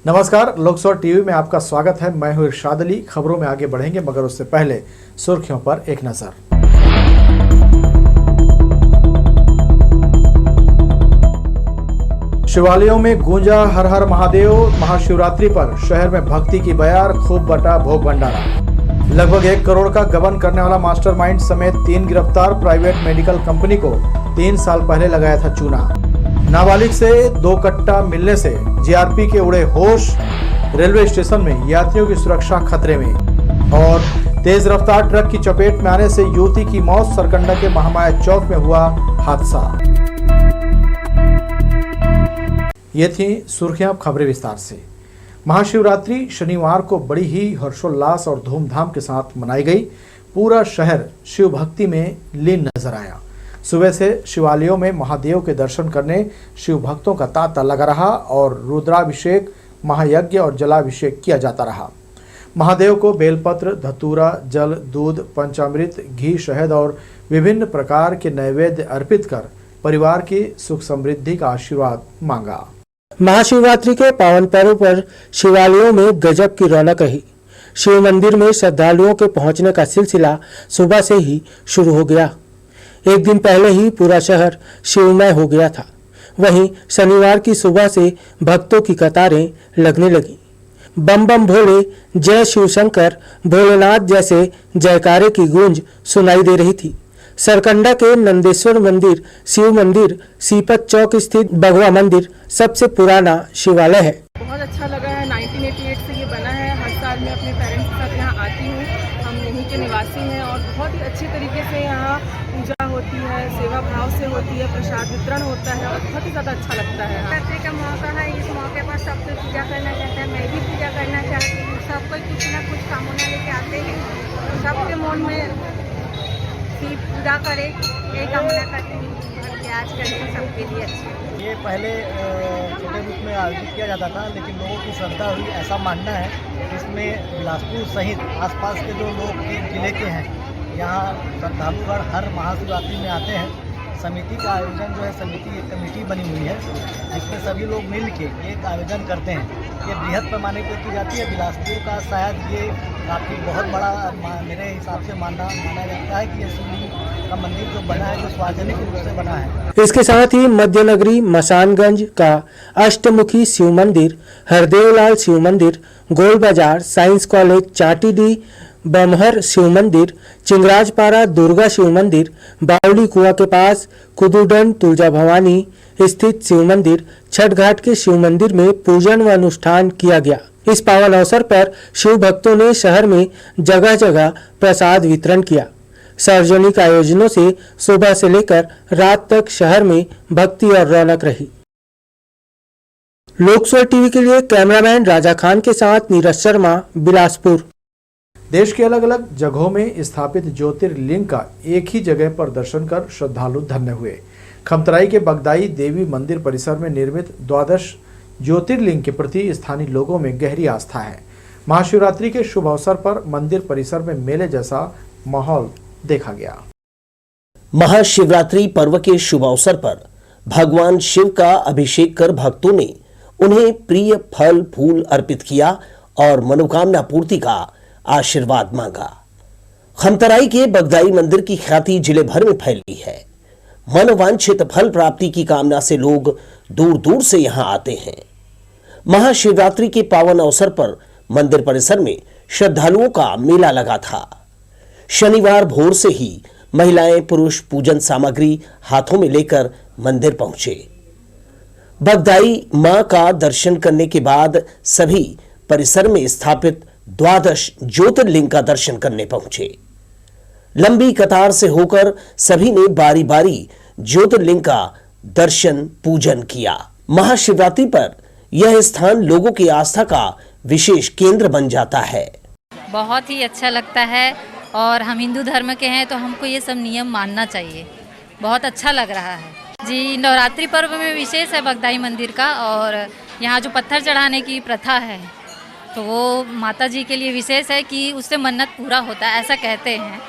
नमस्कार, लोकसभा टीवी में आपका स्वागत है। मैं हूं इरशाद अली। खबरों में आगे बढ़ेंगे मगर उससे पहले सुर्खियों पर एक नजर। शिवालयों में गूंजा हर हर महादेव। महाशिवरात्रि पर शहर में भक्ति की बयार, खूब बटा भोग भंडारा। लगभग 1 करोड़ का गबन करने वाला मास्टरमाइंड समेत 3 गिरफ्तार। प्राइवेट मेडिकल कंपनी को 3 साल पहले लगाया था चूना। नाबालिग से 2 कट्टा मिलने से जीआरपी के उड़े होश। रेलवे स्टेशन में यात्रियों की सुरक्षा खतरे में। और तेज रफ्तार ट्रक की चपेट में आने से युवती की मौत। सरकंडा के महामाया चौक में हुआ हादसा। ये थी सुर्खियां। खबरें विस्तार से। महाशिवरात्रि शनिवार को बड़ी ही हर्षोल्लास और धूमधाम के साथ मनाई गई। पूरा शहर शिव भक्ति में लीन नजर आया। सुबह से शिवालयों में महादेव के दर्शन करने शिव भक्तों का तांता लगा रहा और रुद्राभिषेक, महायज्ञ और जलाभिषेक किया जाता रहा। महादेव को बेलपत्र, धतूरा, जल, दूध, पंचामृत, घी, शहद और विभिन्न प्रकार के नैवेद्य अर्पित कर परिवार की सुख समृद्धि का आशीर्वाद मांगा। महाशिवरात्रि के पावन पर्व पर शिवालयों में गजब की रौनक रही। शिव मंदिर में श्रद्धालुओं के पहुंचने का सिलसिला सुबह से ही शुरू हो गया। एक दिन पहले ही पूरा शहर शिवमय हो गया था। वहीं शनिवार की सुबह से भक्तों की कतारें लगने लगी। बम बम भोले, जय शिव शंकर, भोलेनाथ जैसे जयकारे की गूंज सुनाई दे रही थी। सरकंडा के नंदेश्वर मंदिर, शिव मंदिर, सीपत चौक स्थित भगवा मंदिर सबसे पुराना शिवालय है। बहुत अच्छा लगा है। 1988 से ये बना है। हर साल मैं अपने पेरेंट्स के साथ यहाँ आती हूँ। हम यहीं के निवासी हैं और बहुत ही अच्छे तरीके से यहाँ पूजा होती है, सेवा भाव से होती है, प्रसाद वितरण होता है और बहुत ही ज़्यादा अच्छा लगता है। शिवरात्रि का मौका है, इस मौके पर सब कोई पूजा करना चाहता है। मैं भी पूजा करना चाहती हूँ। सब कोई कुछ ना कुछ कामना लेके आते हैं। सबके मन में शिव पूजा करे, यही कामना करती हूँ। आज करके सबके लिए अच्छा। ये पहले छोटे रूप में आयोजित किया जाता था, लेकिन लोगों की श्रद्धा हुई, ऐसा मानना है। इसमें बिलासपुर सहित आसपास के जो लोग जिले के हैं, यहाँ श्रद्धालुगण हर महाशिवरात्रि में आते हैं। समिति का आयोजन जो है, समिति एक कमेटी बनी हुई है जिसमें सभी लोग मिल के एक आयोजन करते हैं। ये बृहद पैमाने पर की जाती है। बिलासपुर का शायद ये काफ़ी बहुत बड़ा मेरे हिसाब से माना जाता है कि ये शिवलिंग का मंदिर जो बना है, जो सार्वजनिक रूप से बना है। इसके साथ ही मध्य नगरी मसानगंज का अष्टमुखी शिव मंदिर, हरदेवलाल शिव मंदिर, गोल बाजार, साइंस कॉलेज, चाटीडी बमहर शिव मंदिर, चिंगराजपारा दुर्गा शिव मंदिर, बावली कुआं के पास कुदुडन तुलजा भवानी स्थित शिव मंदिर, छठ घाट के शिव मंदिर में पूजन व अनुष्ठान किया गया। इस पावन अवसर पर शिव भक्तों ने शहर में जगह जगह प्रसाद वितरण किया। सार्वजनिक आयोजनों से सुबह से लेकर रात तक शहर में भक्ति और रौनक रही। लोकसभा टीवी के लिए कैमरामैन राजा खान के साथ नीरज शर्मा, बिलासपुर। देश के अलग अलग जगहों में स्थापित ज्योतिर्लिंग का एक ही जगह पर दर्शन कर श्रद्धालु धन्य हुए। खमतराई के बगदाई देवी मंदिर परिसर में निर्मित द्वादश ज्योतिर्लिंग के प्रति स्थानीय लोगों में गहरी आस्था है। महाशिवरात्रि के शुभ अवसर पर मंदिर परिसर में मेले जैसा माहौल देखा गया। महाशिवरात्रि पर्व के शुभ अवसर पर भगवान शिव का अभिषेक कर भक्तों ने उन्हें प्रिय फल फूल अर्पित किया और मनोकामना पूर्ति का आशीर्वाद मांगा। खमतराई के बगदाई मंदिर की ख्याति जिले भर में फैली है। मनोवांछित फल प्राप्ति की कामना से लोग दूर दूर से यहां आते हैं। महाशिवरात्रि के पावन अवसर पर मंदिर परिसर में श्रद्धालुओं का मेला लगा था। शनिवार भोर से ही महिलाएं पुरुष पूजन सामग्री हाथों में लेकर मंदिर पहुंचे। बगदाई मां का दर्शन करने के बाद सभी परिसर में स्थापित द्वादश ज्योतिर्लिंग का दर्शन करने पहुंचे। लंबी कतार से होकर सभी ने बारी बारी ज्योतिर्लिंग का दर्शन पूजन किया। महाशिवरात्रि पर यह स्थान लोगों की आस्था का विशेष केंद्र बन जाता है। बहुत ही अच्छा लगता है और हम हिंदू धर्म के हैं तो हमको ये सब नियम मानना चाहिए। बहुत अच्छा लग रहा है जी। नवरात्रि पर्व में विशेष है बगदाई मंदिर का, और यहाँ जो पत्थर चढ़ाने की प्रथा है तो वो माता जी के लिए विशेष है कि उससे मन्नत पूरा होता है, ऐसा कहते हैं।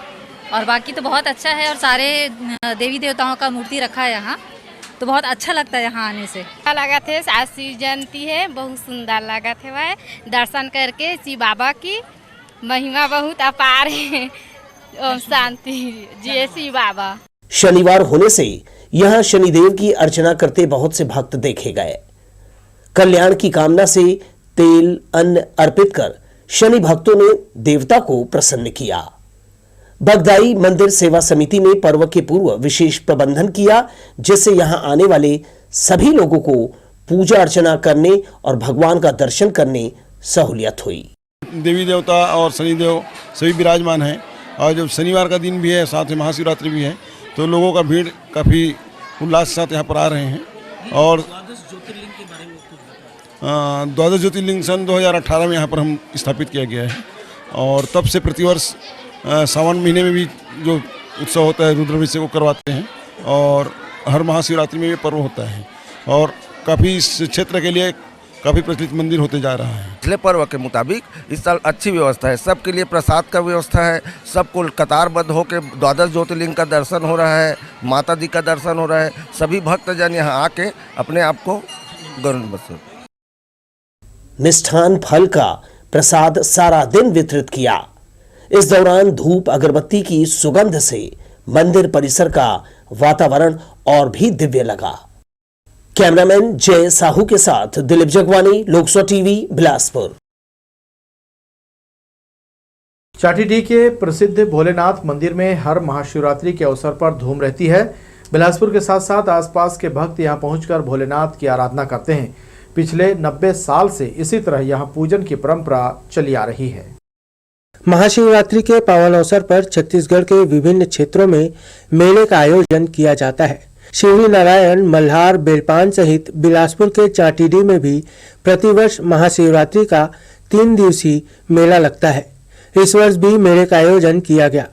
और बाकी तो बहुत अच्छा है और सारे देवी देवताओं का मूर्ति रखा है यहाँ, तो बहुत अच्छा लगता है यहाँ आने से। अच्छा लगा थे, आज शिव जयंती है, बहुत सुंदर लगा थे। वह दर्शन करके शिव बाबा की महिमा बहुत अपार है। ओम शांति, जय शिव बाबा। शनिवार होने से यहाँ शनिदेव की अर्चना करते बहुत से भक्त देखे गए। कल्याण की कामना से तेल अन्न अर्पित कर शनि भक्तों ने देवता को प्रसन्न किया। बगदाई मंदिर सेवा समिति ने पर्व के पूर्व विशेष प्रबंधन किया, जिससे यहां आने वाले सभी लोगों को पूजा अर्चना करने और भगवान का दर्शन करने सहूलियत हुई। देवी देवता और शनिदेव सभी विराजमान हैं और जब शनिवार का दिन भी है, साथ में महाशिवरात्रि भी है, तो लोगों का भीड़ काफ़ी उल्लास के साथ यहाँ पर आ रहे हैं। और द्वादश ज्योतिर्लिंग सन 2018 में यहाँ पर हम स्थापित किया गया है और तब से प्रतिवर्ष सावन महीने में भी जो उत्सव होता है रुद्राभिषेक को करवाते हैं और हर महाशिवरात्रि में ये पर्व होता है और काफ़ी इस क्षेत्र के लिए काफ़ी प्रचलित मंदिर होते जा रहा है। पिछले पर्व के मुताबिक इस साल अच्छी व्यवस्था है, सबके लिए प्रसाद का व्यवस्था है, सबको कतारबद्ध होकर द्वादश ज्योतिर्लिंग का दर्शन हो रहा है, माता जी का दर्शन हो रहा है। सभी भक्तजन यहाँ आके अपने आप को गौरव बसे। मिष्ठान फल का प्रसाद सारा दिन वितरित किया। इस दौरान धूप अगरबत्ती की सुगंध से मंदिर परिसर का वातावरण और भी दिव्य लगा। कैमरामैन जय साहू के साथ दिलीप जगवानी, लोकसभा टीवी, बिलासपुर। चाटीडीह के प्रसिद्ध भोलेनाथ मंदिर में हर महाशिवरात्रि के अवसर पर धूम रहती है। बिलासपुर के साथ साथ आसपास के भक्त यहां पहुंचकर भोलेनाथ की आराधना करते हैं। पिछले 90 साल से इसी तरह यहां पूजन की परंपरा चली आ रही है। महाशिवरात्रि के पावन अवसर पर छत्तीसगढ़ के विभिन्न क्षेत्रों में मेले का आयोजन किया जाता है। शिवरी नारायण, मल्हार, बेलपान सहित बिलासपुर के चाटीडीह में भी प्रतिवर्ष महाशिवरात्रि का 3 दिवसीय मेला लगता है। इस वर्ष भी मेले का आयोजन किया गया।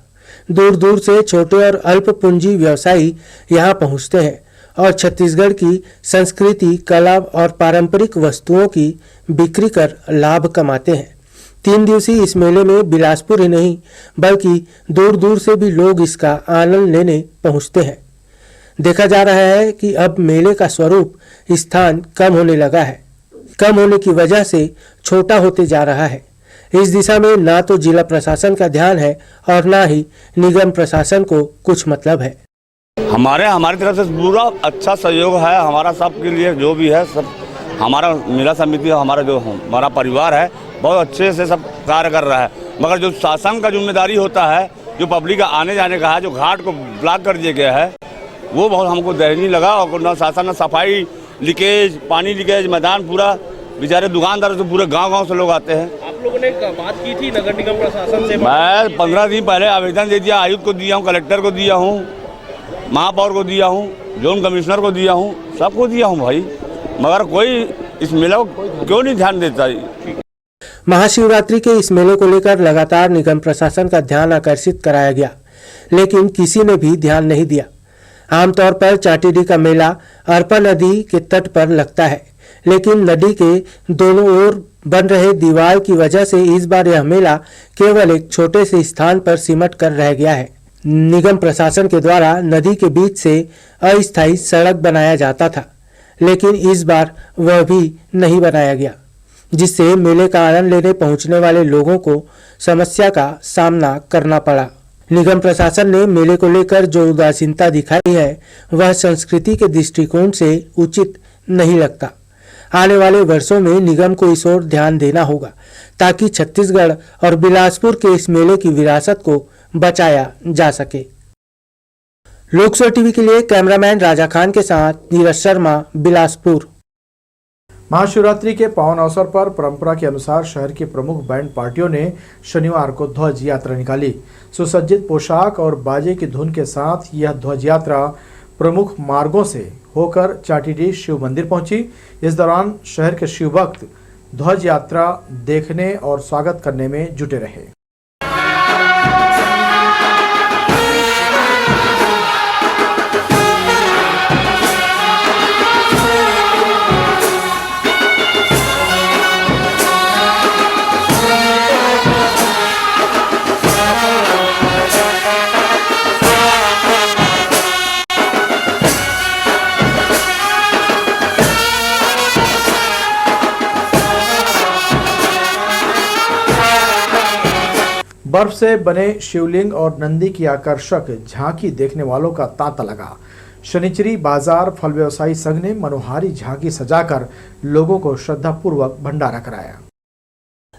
दूर दूर से छोटे और अल्प पूंजी व्यवसायी यहाँ पहुँचते हैं और छत्तीसगढ़ की संस्कृति, कला और पारंपरिक वस्तुओं की बिक्री कर लाभ कमाते हैं। 3 दिवसीय इस मेले में बिलासपुर ही नहीं बल्कि दूर दूर से भी लोग इसका आनंद लेने पहुँचते हैं। देखा जा रहा है कि अब मेले का स्वरूप स्थान कम होने लगा है। कम होने की वजह से छोटा होते जा रहा है। इस दिशा में ना तो जिला प्रशासन का ध्यान है और ना ही निगम प्रशासन को कुछ मतलब है। हमारी तरफ से पूरा अच्छा सहयोग है। हमारा सबके लिए जो भी है सब हमारा मेला समिति, हमारा परिवार है, बहुत अच्छे से सब कार्य कर रहा है। मगर जो शासन का जिम्मेदारी होता है, जो पब्लिक का आने जाने का है, जो घाट को ब्लॉक कर दिया गया है, वो बहुत हमको दयनीय लगा। और न शासन, न सफाई, लीकेज, पानी लीकेज, मैदान पूरा बेचारे दुकानदार से पूरे गांव से लोग आते हैं। आप लोगों ने बात की थी नगर निगम प्रशासन से? मैं 15 दिन पहले आवेदन दे दिया, आयुक्त को दिया हूँ, कलेक्टर को दिया हूँ, महापौर को दिया हूँ, जोन कमिश्नर को दिया हूँ, सबको दिया हूँ भाई, मगर कोई इस मेले को क्यों नहीं ध्यान देता। महाशिवरात्रि के इस मेले को लेकर लगातार निगम प्रशासन का ध्यान आकर्षित कराया गया, लेकिन किसी ने भी ध्यान नहीं दिया। आमतौर पर चाटीडीह का मेला अरपा नदी के तट पर लगता है, लेकिन नदी के दोनों ओर बन रहे दीवार की वजह से इस बार यह मेला केवल एक छोटे से स्थान पर सिमट कर रह गया है। निगम प्रशासन के द्वारा नदी के बीच से अस्थायी सड़क बनाया जाता था, लेकिन इस बार वह भी नहीं बनाया गया, जिससे मेले का आनंद लेने पहुंचने वाले लोगों को समस्या का सामना करना पड़ा। निगम प्रशासन ने मेले को लेकर जो उदासीनता दिखाई है वह संस्कृति के दृष्टिकोण से उचित नहीं लगता। आने वाले वर्षों में निगम को इस ओर ध्यान देना होगा ताकि छत्तीसगढ़ और बिलासपुर के इस मेले की विरासत को बचाया जा सके। लोकसभा टीवी के लिए कैमरामैन राजा खान के साथ नीरज शर्मा, बिलासपुर। महाशिवरात्रि के पावन अवसर पर परंपरा के अनुसार शहर की प्रमुख बैंड पार्टियों ने शनिवार को ध्वज यात्रा निकाली। सुसज्जित पोशाक और बाजे की धुन के साथ यह ध्वज यात्रा प्रमुख मार्गों से होकर चाटीडीह शिव मंदिर पहुंची। इस दौरान शहर के शिव भक्त ध्वज यात्रा देखने और स्वागत करने में जुटे रहे। बर्फ से बने शिवलिंग और नंदी की आकर्षक झांकी देखने वालों का तांता लगा। शनिचरी बाजार फल व्यवसायी संघ ने मनोहारी झांकी सजाकर लोगों को श्रद्धापूर्वक भंडारा कराया।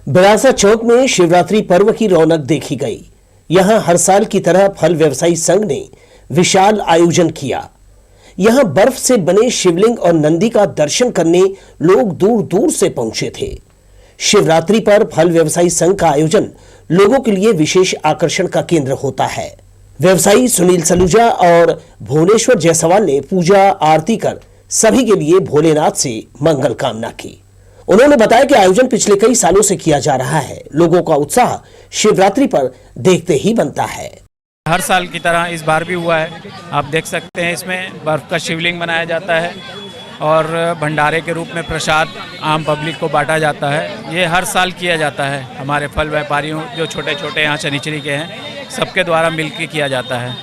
बिरासा चौक में शिवरात्रि पर्व की रौनक देखी गई। यहां हर साल की तरह फल व्यवसायी संघ ने विशाल आयोजन किया। यहां बर्फ से बने शिवलिंग और नंदी का दर्शन करने लोग दूर दूर से पहुंचे थे। शिवरात्रि पर फल व्यवसायी संघ का आयोजन लोगों के लिए विशेष आकर्षण का केंद्र होता है। व्यवसायी सुनील सलूजा और भुवनेश्वर जायसवाल ने पूजा आरती कर सभी के लिए भोलेनाथ से मंगल कामना की। उन्होंने बताया कि आयोजन पिछले कई सालों से किया जा रहा है। लोगों का उत्साह शिवरात्रि पर देखते ही बनता है। हर साल की तरह इस बार भी हुआ है। आप देख सकते हैं इसमें बर्फ का शिवलिंग बनाया जाता है और भंडारे के रूप में प्रसाद आम पब्लिक को बांटा जाता है। ये हर साल किया जाता है। हमारे फल व्यापारियों जो छोटे छोटे यहाँ शनिचरी के हैं सबके द्वारा मिलकर किया जाता है।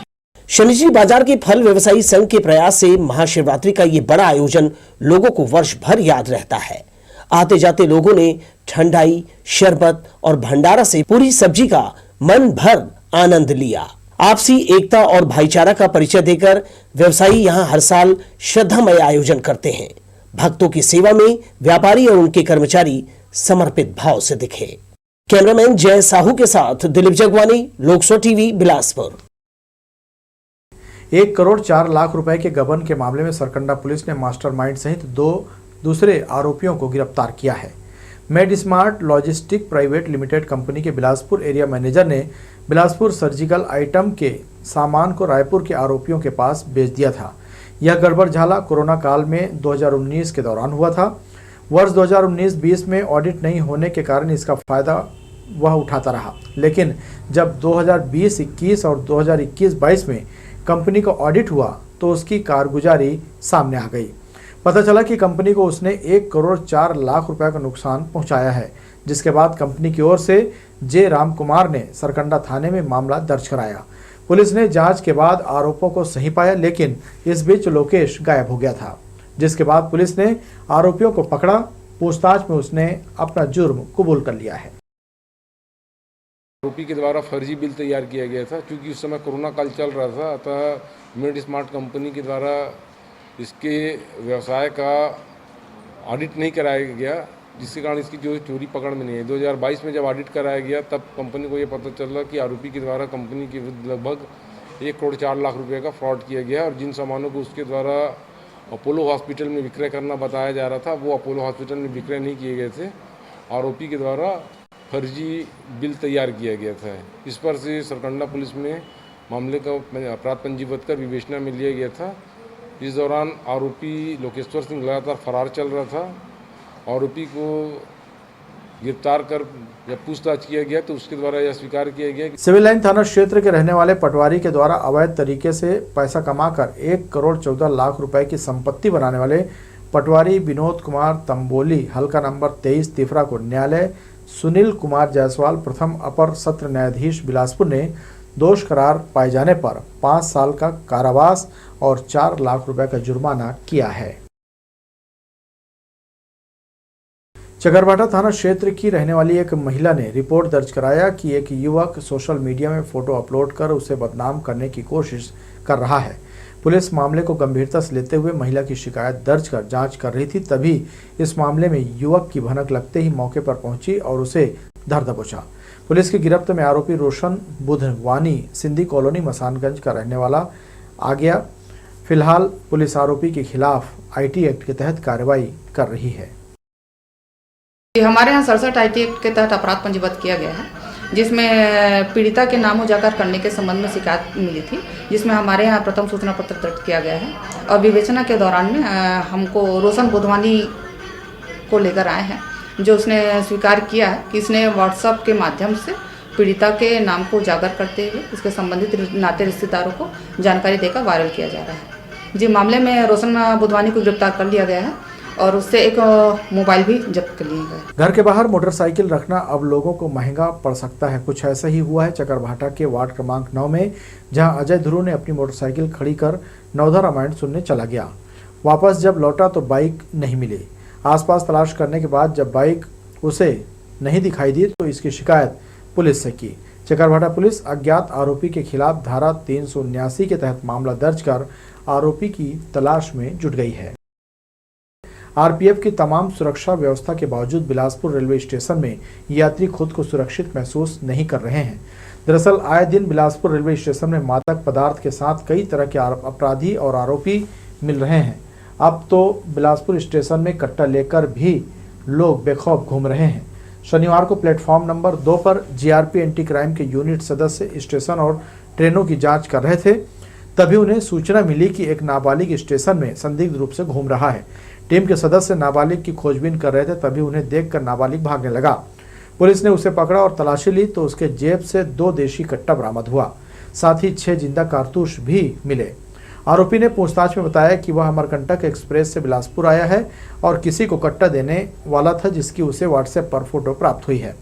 शनिचरी बाजार के फल व्यवसायी संघ के प्रयास से महाशिवरात्रि का ये बड़ा आयोजन लोगों को वर्ष भर याद रहता है। आते जाते लोगों ने ठंडाई, शरबत और भंडारा से पूरी सब्जी का मन भर आनंद लिया। आपसी एकता और भाईचारा का परिचय देकर व्यवसायी यहां हर साल श्रद्धामय आयोजन करते हैं। भक्तों की सेवा में व्यापारी और उनके कर्मचारी समर्पित भाव से दिखे। कैमरामैन जय साहू के साथ दिलीप जगवानी, लोकसभा टीवी, बिलासपुर। 1 करोड़ 4 लाख रुपए के गबन के मामले में सरकंडा पुलिस ने मास्टरमाइंड सहित 2 दूसरे आरोपियों को गिरफ्तार किया है। Made smart logistic private limited company के बिलासपुर एरिया मैनेजर ने बिलासपुर सर्जिकल आइटम के सामान को रायपुर के आरोपियों के पास बेच दिया था। यह गड़बड़झाला कोरोना काल में 2019 के दौरान हुआ था। वर्ष 2019-20 में ऑडिट नहीं होने के कारण इसका फायदा वह उठाता रहा, लेकिन जब 2020-21 और 2021-22 में कंपनी का ऑडिट हुआ तो उसकी कारगुजारी सामने आ गई। पता चला कि कंपनी को उसने 1 करोड़ 4 लाख रुपए का नुकसान पहुंचाया है, जिसके बाद कंपनी की ओर से जे राम कुमार ने सरकंडा थाने में मामला दर्ज कराया। पुलिस ने जांच के बाद आरोपों को सही पाया, लेकिन इस बीच लोकेश गायब हो गया था, जिसके बाद पुलिस ने आरोपियों को पकड़ा। पूछताछ में उसने अपना जुर्म कबूल कर लिया है। आरोपी के द्वारा फर्जी बिल तैयार किया गया था, क्योंकि उस समय कोरोना काल चल रहा था। अतः मेड स्मार्ट कंपनी के द्वारा इसके व्यवसाय का ऑडिट नहीं कराया गया, जिसके कारण इसकी जो चोरी पकड़ में नहीं है। 2022 में जब ऑडिट कराया गया तब कंपनी को ये पता चला कि आरोपी के द्वारा कंपनी के विरुद्ध लगभग 1 करोड़ 4 लाख रुपए का फ्रॉड किया गया और जिन सामानों को उसके द्वारा अपोलो हॉस्पिटल में विक्रय करना बताया जा रहा था वो अपोलो हॉस्पिटल में विक्रय नहीं किए गए थे। आरोपी के द्वारा फर्जी बिल तैयार किया गया था। इस पर से सरकंडा पुलिस में मामले का अपराध पंजीबद्ध कर विवेचना में लिया गया था। इस दौरान आरोपी लोकेश्वर सिंह लगातार फरार चल रहा था। आरोपी को गिरफ्तार कर जब पूछताछ किया गया तो उसके द्वारा यह स्वीकार किया गया कि सिविल लाइन थाना क्षेत्र के रहने वाले पटवारी के द्वारा अवैध तरीके से पैसा कमाकर 1 करोड़ 14 लाख रुपए की संपत्ति बनाने वाले पटवारी विनोद कुमार तंबोली हल्का नंबर 23 तिफरा को न्यायालय सुनील कुमार जायसवाल प्रथम अपर सत्र न्यायाधीश बिलासपुर ने दोष करार पाए जाने पर 5 साल का कारावास और 4 लाख रुपए का जुर्माना किया है। चकरभाटा थाना क्षेत्र की रहने वाली एक महिला ने रिपोर्ट दर्ज कराया कि एक युवक सोशल मीडिया में फोटो अपलोड कर उसे बदनाम करने की कोशिश कर रहा है। पुलिस मामले को गंभीरता से लेते हुए महिला की शिकायत दर्ज कर जांच कर रही थी, तभी इस मामले में युवक की भनक लगते ही मौके पर पहुंची और उसे धर दबोचा। पुलिस की गिरफ्त में आरोपी रोशन बुधवानी सिंधी कॉलोनी मसानगंज का रहने वाला आ गया। फिलहाल पुलिस आरोपी के खिलाफ IT एक्ट के तहत कार्रवाई कर रही है। हमारे यहाँ 67 IT एक्ट के तहत अपराध पंजीबद्ध किया गया है, जिसमें पीड़िता के नाम उजागर करने के संबंध में शिकायत मिली थी, जिसमें हमारे यहाँ प्रथम सूचना पत्र दर्ज किया गया है और विवेचना के दौरान में हमको रोशन बुधवानी को लेकर आए हैं, जो उसने स्वीकार किया है कि इसने व्हाट्सएप के माध्यम से पीड़िता के नाम को उजागर करते हुए उसके संबंधित नाते रिश्तेदारों को जानकारी देकर वायरल किया जा रहा है। जी, मामले में रोशन बुधवानी को गिरफ्तार कर लिया गया है और उससे एक मोबाइल भी जब्त कर लिया गया। घर के बाहर मोटरसाइकिल रखना अब लोगों को महंगा पड़ सकता है। कुछ ऐसा ही हुआ है चकरभाटा के वार्ड क्रमांक 9 में, जहां अजय ध्रुव ने अपनी मोटरसाइकिल खड़ी कर नवधा रामायण सुनने चला गया। वापस जब लौटा तो बाइक नहीं मिली। आसपास तलाश करने के बाद जब बाइक उसे नहीं दिखाई दी तो इसकी शिकायत पुलिस से की। चकरभाटा पुलिस अज्ञात आरोपी के खिलाफ धारा 379 के तहत मामला दर्ज कर आरोपी की तलाश में जुट गई है। आरपीएफ की तमाम सुरक्षा व्यवस्था के बावजूद बिलासपुर रेलवे स्टेशन में यात्री खुद को सुरक्षित महसूस नहीं कर रहे हैं। दरअसल आए दिन बिलासपुर रेलवे स्टेशन में मादक पदार्थ के साथ कई तरह के अपराधी और आरोपी मिल रहे हैं। अब तो बिलासपुर स्टेशन में कट्टा लेकर भी लोग बेखौफ घूम रहे हैं। शनिवार को प्लेटफॉर्म नंबर 2 पर जीआरपी एंटी क्राइम के यूनिट सदस्य स्टेशन और ट्रेनों की जांच कर रहे थे। तभी उन्हें सूचना मिली कि एक नाबालिग स्टेशन में संदिग्ध रूप से घूम रहा है। टीम के सदस्य नाबालिग की खोजबीन कर रहे थे, तभी उन्हें देखकर नाबालिग भागने लगा। पुलिस ने उसे पकड़ा और तलाशी ली तो उसके जेब से 2 देशी कट्टा बरामद हुआ, साथ ही 6 जिंदा कारतूस भी मिले। आरोपी ने पूछताछ में बताया कि वह अमरकंटक एक्सप्रेस से बिलासपुर आया है और किसी को कट्टा देने वाला था, जिसकी उसे व्हाट्सएप पर फोटो प्राप्त हुई है।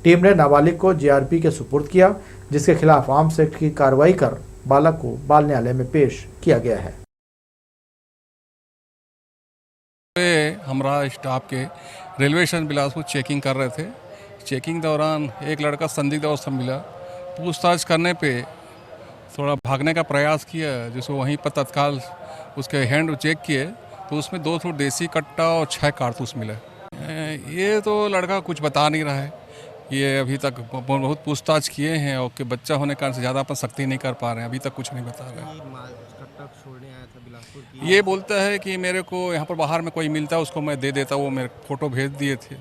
टीम ने नाबालिग को जीआरपी के सुपुर्द किया, जिसके खिलाफ आर्म्स एक्ट की कार्रवाई कर बालक को बाल न्यायालय में पेश किया गया है। हमारा स्टाफ के रेलवे स्टेशन बिलासपुर चेकिंग कर रहे थे। चेकिंग दौरान एक लड़का संदिग्ध अवस्था में मिला। पूछताछ करने पे थोड़ा भागने का प्रयास किया, जिसको वहीं पर तत्काल उसके हैंड चेक किए तो उसमें 2 देसी कट्टा और 6 कारतूस मिले। ये तो लड़का कुछ बता नहीं रहा है। ये अभी तक बहुत पूछताछ किए हैं और कि बच्चा होने के कारण से ज़्यादा अपन सख्ती नहीं कर पा रहे हैं। अभी तक कुछ नहीं बता रहे हैं। ये बोलता है कि मेरे को यहाँ पर बाहर में कोई मिलता है उसको मैं दे देता, वो मेरे फोटो भेज दिए थे।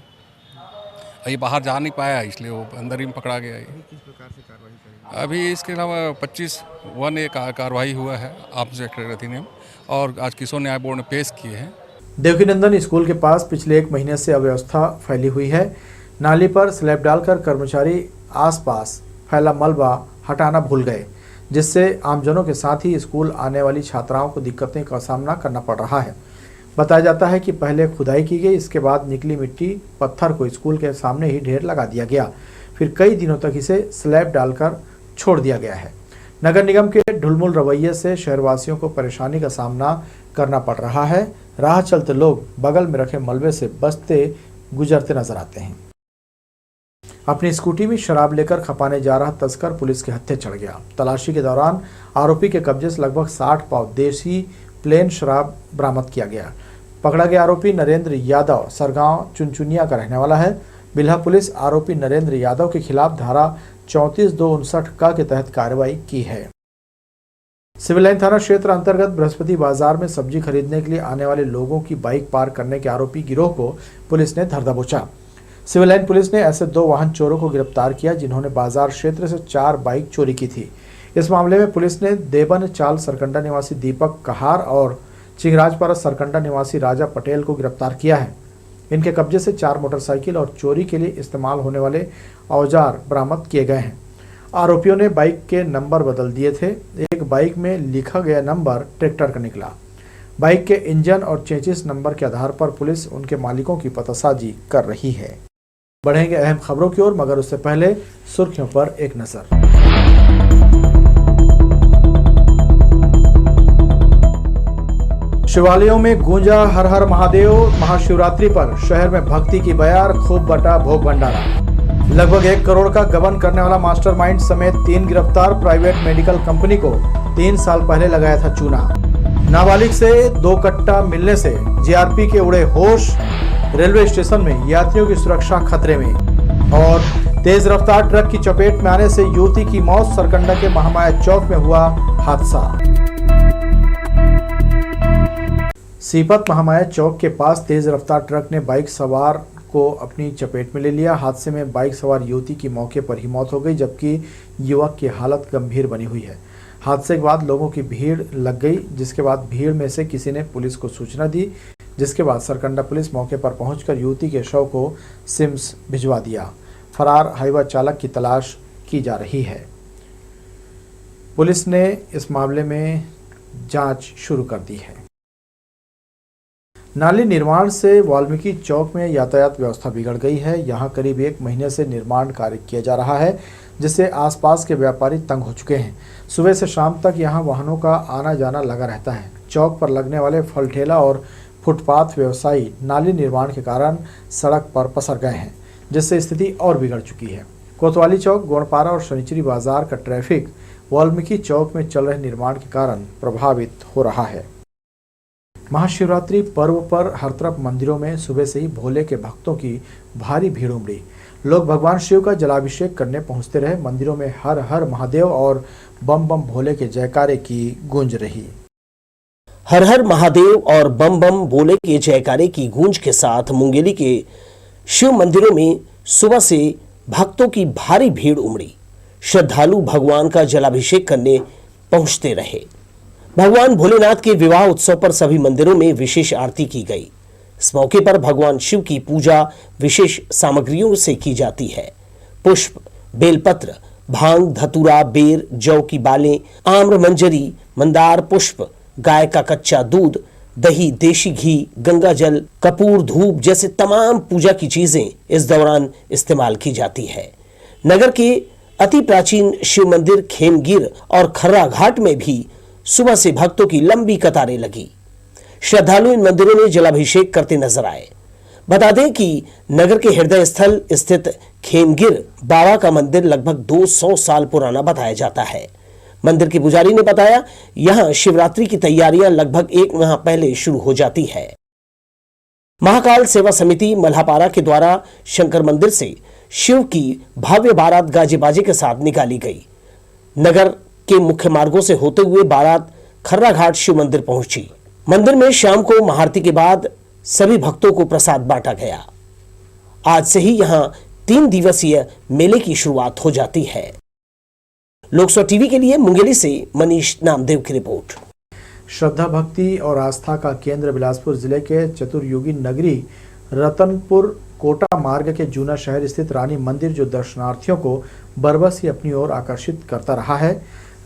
ये बाहर जा नहीं पाया, इसलिए वो अंदर ही में पकड़ा गया। किस प्रकार से कार्रवाई करेंगे? अभी इसके अलावा 25(1) एक कार्रवाई हुआ है आर्म्स एक्ट के अधिनियम, और आज किशोर न्याय बोर्ड ने पेश किए हैं। देवकीनंदन स्कूल के पास पिछले 1 महीने से अव्यवस्था फैली हुई है। नाली पर स्लैब डालकर कर्मचारी आसपास फैला मलबा हटाना भूल गए, जिससे आमजनों के साथ ही स्कूल आने वाली छात्राओं को दिक्कतें का सामना करना पड़ रहा है। बताया जाता है कि पहले खुदाई की गई, इसके बाद निकली मिट्टी पत्थर को स्कूल के सामने ही ढेर लगा दिया गया, फिर कई दिनों तक इसे स्लैब डालकर छोड़ दिया गया है। नगर निगम के ढुलमुल रवैये से शहरवासियों को परेशानी का सामना करना पड़ रहा है। राह चलते लोग बगल में रखे मलबे से बचते गुजरते नजर आते हैं। अपनी स्कूटी में शराब लेकर खपाने जा रहा तस्कर पुलिस के हत्थे चढ़ गया। तलाशी के दौरान आरोपी के कब्जे से लगभग 60 पाव देसी प्लेन शराब बरामद किया गया। पकड़ा गया आरोपी नरेंद्र यादव सरगांव चुनचुनिया का रहने वाला है। बिल्हा पुलिस आरोपी नरेंद्र यादव के खिलाफ धारा 34(2)(59) का के तहत कार्रवाई की है। सिविल लाइन थाना क्षेत्र अंतर्गत बृहस्पति बाजार में सब्जी खरीदने के लिए आने वाले लोगों की बाइक पार्क करने के आरोपी गिरोह को पुलिस ने धर दबोचा। सिविल लाइन पुलिस ने ऐसे 2 वाहन चोरों को गिरफ्तार किया, जिन्होंने बाजार क्षेत्र से 4 बाइक चोरी की थी। इस मामले में पुलिस ने देवन चाल सरकंडा निवासी दीपक कहार और चिंगराजपारा सरकंडा निवासी राजा पटेल को गिरफ्तार किया है। इनके कब्जे से 4 मोटरसाइकिल और चोरी के लिए इस्तेमाल होने वाले औजार बरामद किए गए हैं। आरोपियों ने बाइक के नंबर बदल दिए थे। एक बाइक में लिखा गया नंबर ट्रैक्टर का निकला। बाइक के इंजन और चेचिस नंबर के आधार पर पुलिस उनके मालिकों की पतासाजी कर रही है। बढ़ेंगे अहम खबरों की ओर, मगर उससे पहले सुर्खियों पर एक नजर। शिवालयों में गूंजा हर हर महादेव। महाशिवरात्रि पर शहर में भक्ति की बयार, खूब बटा भोग भंडारा। लगभग 1 करोड़ का गबन करने वाला मास्टरमाइंड समेत 3 गिरफ्तार। प्राइवेट मेडिकल कंपनी को 3 साल पहले लगाया था चूना। नाबालिग से 2 कट्टा मिलने से जीआरपी के उड़े होश। रेलवे स्टेशन में यात्रियों की सुरक्षा खतरे में। और तेज रफ्तार ट्रक की चपेट में आने से युवती की मौत। सरकंडा के महामाया चौक में हुआ हादसा। सीपत महामाया चौक के पास तेज रफ्तार ट्रक ने बाइक सवार को अपनी चपेट में ले लिया। हादसे में बाइक सवार युवती की मौके पर ही मौत हो गई, जबकि युवक की हालत गंभीर बनी हुई है। हादसे के बाद लोगों की भीड़ लग गई, जिसके बाद भीड़ में से किसी ने पुलिस को सूचना दी, जिसके बाद सरकंडा पुलिस मौके पर पहुंचकर युवती के शव को सिम्स भिजवा दिया। फरार हाईवा चालक की तलाश की जा रही है। पुलिस ने इस मामले में जांच शुरू कर दी है। नाली निर्माण से वाल्मीकि चौक में यातायात व्यवस्था बिगड़ गई है। यहां करीब 1 महीने से निर्माण कार्य किया जा रहा है, जिससे आसपास के व्यापारी तंग हो चुके हैं। सुबह से शाम तक यहां वाहनों का आना जाना लगा रहता है। चौक पर लगने वाले फल ठेला और फुटपाथ व्यवसायी नाली निर्माण के कारण सड़क पर पसर गए हैं, जिससे स्थिति और बिगड़ चुकी है। कोतवाली चौक, गोणपारा और शनिचरी बाजार का ट्रैफिक वाल्मीकि चौक में चल रहे निर्माण के कारण प्रभावित हो रहा है। महाशिवरात्रि पर्व पर हर तरफ मंदिरों में सुबह से ही भोले के भक्तों की भारी भीड़ उमड़ी। लोग भगवान शिव का जलाभिषेक करने पहुंचते रहे। मंदिरों में हर हर महादेव और बम बम भोले के जयकारे की गूंज रही। हर हर महादेव और बम बम भोले के जयकारे की गूंज के साथ मुंगेली के शिव मंदिरों में सुबह से भक्तों की भारी भीड़ उमड़ी। श्रद्धालु भगवान का जलाभिषेक करने पहुंचते रहे। भगवान भोलेनाथ के विवाह उत्सव पर सभी मंदिरों में विशेष आरती की गई। इस मौके पर भगवान शिव की पूजा विशेष सामग्रियों से की जाती है। पुष्प, बेलपत्र, भांग, धतूरा, बेर, जौ की बालें, आम्र मंजरी, मंदार पुष्प, गाय का कच्चा दूध, दही, देशी घी, गंगा जल, कपूर, धूप जैसे तमाम पूजा की चीजें इस दौरान इस्तेमाल की जाती है। नगर के अति प्राचीन शिव मंदिर खेमगिर और खर्रा घाट में भी सुबह से भक्तों की लंबी कतारें लगी। श्रद्धालु इन मंदिरों में जलाभिषेक करते नजर आए। बता दें कि नगर के हृदय स्थल स्थित खेमगिर बाबा का मंदिर लगभग 200 साल पुराना बताया जाता है। मंदिर के पुजारी ने बताया, यहां शिवरात्रि की तैयारियां लगभग 1 माह पहले शुरू हो जाती है। महाकाल सेवा समिति मल्हापारा के द्वारा शंकर मंदिर से शिव की भव्य बारात गाजे बाजे के साथ निकाली गई। नगर के मुख्य मार्गों से होते हुए बारात खर्रा घाट शिव मंदिर पहुंची। मंदिर में शाम को महाआरती के बाद सभी भक्तों को प्रसाद बांटा गया। आज से ही यहां 3 दिवसीय मेले की शुरुआत हो जाती है। लोकसभा टीवी के लिए मुंगेली से मनीष नामदेव की रिपोर्ट। श्रद्धा, भक्ति और आस्था का केंद्र बिलासपुर जिले के चतुर्युगी नगरी रतनपुर कोटा मार्ग के जूना शहर स्थित रानी मंदिर, जो दर्शनार्थियों को बरबस ही अपनी ओर आकर्षित करता रहा है।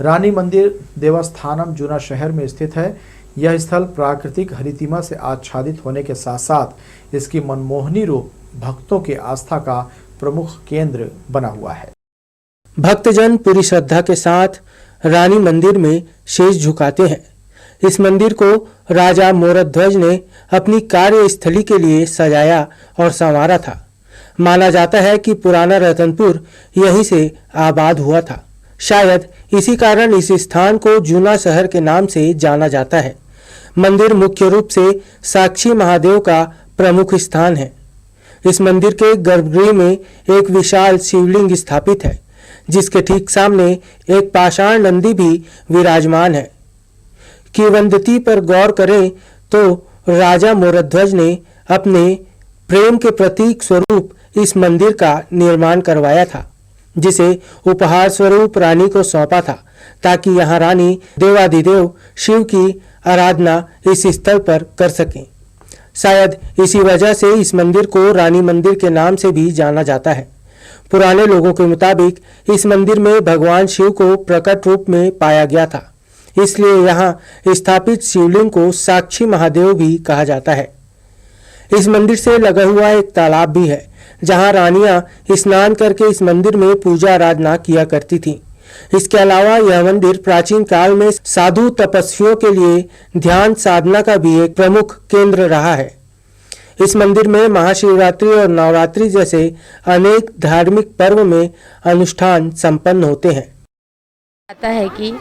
रानी मंदिर देवस्थानम जूना शहर में स्थित है। यह स्थल प्राकृतिक हरितिमा से आच्छादित होने के साथ साथ इसकी मनमोहनी रूप भक्तों की आस्था का प्रमुख केंद्र बना हुआ है। भक्तजन पूरी श्रद्धा के साथ रानी मंदिर में शीश झुकाते हैं। इस मंदिर को राजा मोरध्वज ने अपनी कार्यस्थली के लिए सजाया और संवारा था। माना जाता है कि पुराना रतनपुर यहीं से आबाद हुआ था। शायद इसी कारण इस स्थान को जूना शहर के नाम से जाना जाता है। मंदिर मुख्य रूप से साक्षी महादेव का प्रमुख स्थान है। इस मंदिर के गर्भगृह में एक विशाल शिवलिंग स्थापित है, जिसके ठीक सामने एक पाषाण नंदी भी विराजमान है। किंवदंती पर गौर करें तो राजा मोरध्वज ने अपने प्रेम के प्रतीक स्वरूप इस मंदिर का निर्माण करवाया था, जिसे उपहार स्वरूप रानी को सौंपा था, ताकि यहाँ रानी देवाधिदेव शिव की आराधना इस स्थल पर कर सकें। शायद इसी वजह से इस मंदिर को रानी मंदिर के नाम से भी जाना जाता है। पुराने लोगों के मुताबिक इस मंदिर में भगवान शिव को प्रकट रूप में पाया गया था, इसलिए यहाँ स्थापित शिवलिंग को साक्षी महादेव भी कहा जाता है। इस मंदिर से लगा हुआ एक तालाब भी है, जहाँ रानियां स्नान करके इस मंदिर में पूजा आराधना किया करती थीं। इसके अलावा यह मंदिर प्राचीन काल में साधु तपस्वियों के लिए ध्यान साधना का भी एक प्रमुख केंद्र रहा है। इस मंदिर में महाशिवरात्रि और नवरात्रि जैसे अनेक धार्मिक पर्व में अनुष्ठान संपन्न होते हैं। आता है कि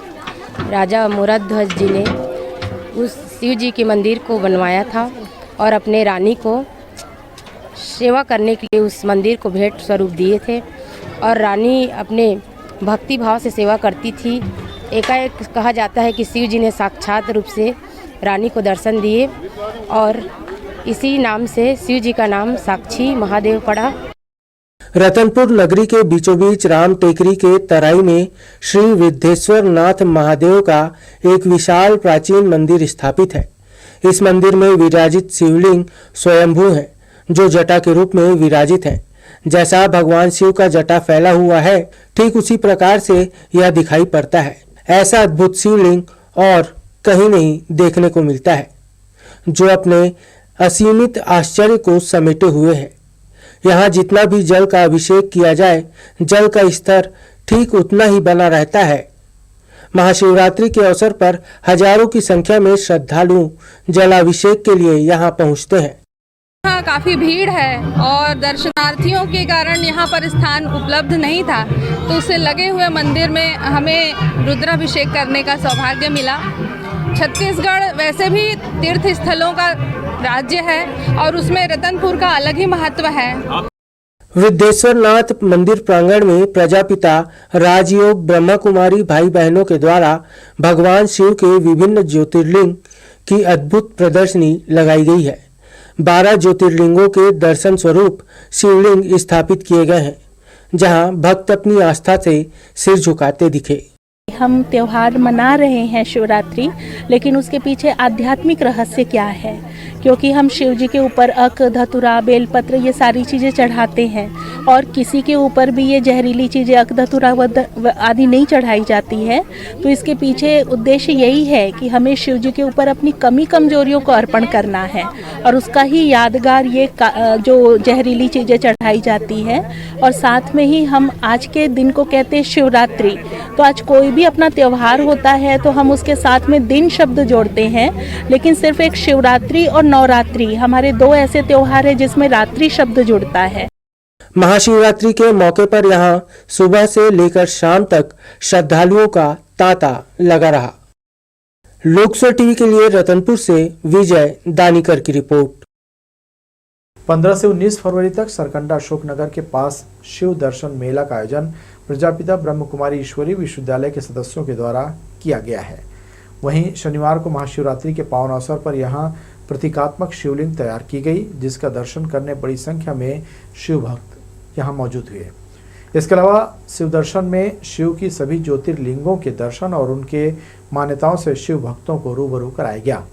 राजा मोरध्वज जी ने उस शिव जी के मंदिर को बनवाया था और अपने रानी को सेवा करने के लिए उस मंदिर को भेंट स्वरूप दिए थे, और रानी अपने भक्ति भाव से सेवा करती थी। एकाएक कहा जाता है कि शिव जी ने साक्षात रूप से रानी को दर्शन दिए और इसी नाम से शिव जी का नाम साक्षी महादेव पड़ा। रतनपुर नगरी के बीचों बीच राम टेकरी के तराई में श्री विद्येश्वर नाथ महादेव का एक विशाल प्राचीन मंदिर स्थापित है। इस मंदिर में विराजित शिवलिंग स्वयंभू है, जो जटा के रूप में विराजित है। जैसा भगवान शिव का जटा फैला हुआ है, ठीक उसी प्रकार से यह दिखाई पड़ता है। ऐसा अद्भुत शिवलिंग और कहीं नहीं देखने को मिलता है, जो अपने असीमित आश्चर्य को समेटे हुए है। यहाँ जितना भी जल का अभिषेक किया जाए, जल का स्तर ठीक उतना ही बना रहता है। महाशिवरात्रि के अवसर पर हजारों की संख्या में श्रद्धालु जलाभिषेक के लिए यहाँ पहुँचते हैं। यहाँ काफ़ी भीड़ है और दर्शनार्थियों के कारण यहाँ पर स्थान उपलब्ध नहीं था, तो उससे लगे हुए मंदिर में हमें रुद्राभिषेक करने का सौभाग्य मिला। छत्तीसगढ़ वैसे भी तीर्थ स्थलों का राज्य है और उसमें रतनपुर का अलग ही महत्व है। वृद्धेश्वर नाथ मंदिर प्रांगण में प्रजापिता राजयोग ब्रह्मा कुमारी भाई बहनों के द्वारा भगवान शिव के विभिन्न ज्योतिर्लिंग की अद्भुत प्रदर्शनी लगाई गई है। 12 ज्योतिर्लिंगों के दर्शन स्वरूप शिवलिंग स्थापित किए गए हैं, जहां भक्त अपनी आस्था से सिर झुकाते दिखे। हम त्यौहार मना रहे हैं शिवरात्रि, लेकिन उसके पीछे आध्यात्मिक रहस्य क्या है? क्योंकि हम शिव जी के ऊपर अक, धतुरा, बेलपत्र ये सारी चीज़ें चढ़ाते हैं और किसी के ऊपर भी ये जहरीली चीज़ें अक, धतुरा आदि नहीं चढ़ाई जाती है। तो इसके पीछे उद्देश्य यही है कि हमें शिव जी के ऊपर अपनी कमी कमजोरियों को अर्पण करना है और उसका ही यादगार ये जो जहरीली चीज़ें चढ़ाई जाती है। और साथ में ही हम आज के दिन को कहते हैं शिवरात्रि। तो आज कोई भी अपना त्यौहार होता है तो हम उसके साथ में दिन शब्द जोड़ते हैं, लेकिन सिर्फ एक शिवरात्रि और नवरात्रि हमारे 2 ऐसे त्योहार हैं जिसमें रात्रि शब्द जुड़ता है। महाशिवरात्रि के मौके पर यहां सुबह से लेकर शाम तक श्रद्धालुओं का तांता लगा रहा। लोकसभा टीवी के लिए रतनपुर से विजय दानीकर की रिपोर्ट। 15 से 19 फरवरी तक सरकंडा अशोकनगर के पास शिव दर्शन मेला का आयोजन प्रजापिता ब्रह्म कुमारी ईश्वरी विश्वविद्यालय के सदस्यों के द्वारा किया गया है। वहीं शनिवार को महाशिवरात्रि के पावन अवसर पर यहां प्रतीकात्मक शिवलिंग तैयार की गई, जिसका दर्शन करने बड़ी संख्या में शिव भक्त यहां मौजूद हुए। इसके अलावा शिव दर्शन में शिव की सभी ज्योतिर्लिंगों के दर्शन और उनके मान्यताओं से शिव भक्तों को रूबरू कराया गया।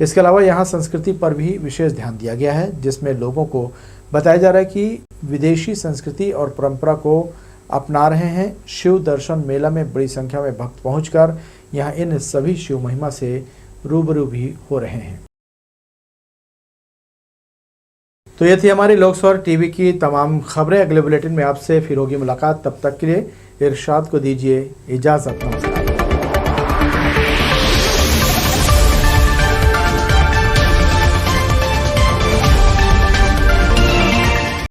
इसके अलावा यहां संस्कृति पर भी विशेष ध्यान दिया गया है, जिसमें लोगों को बताया जा रहा है कि विदेशी संस्कृति और परंपरा को अपना रहे हैं। शिव दर्शन मेला में बड़ी संख्या में भक्त पहुंचकर यहां इन सभी शिव महिमा से रूबरू भी हो रहे हैं। तो ये थी हमारी लोकसभा टीवी की तमाम खबरें। अगले बुलेटिन में आपसे फिर होगी मुलाकात। तब तक के लिए इरशाद को दीजिए इजाजत। नमस्कार।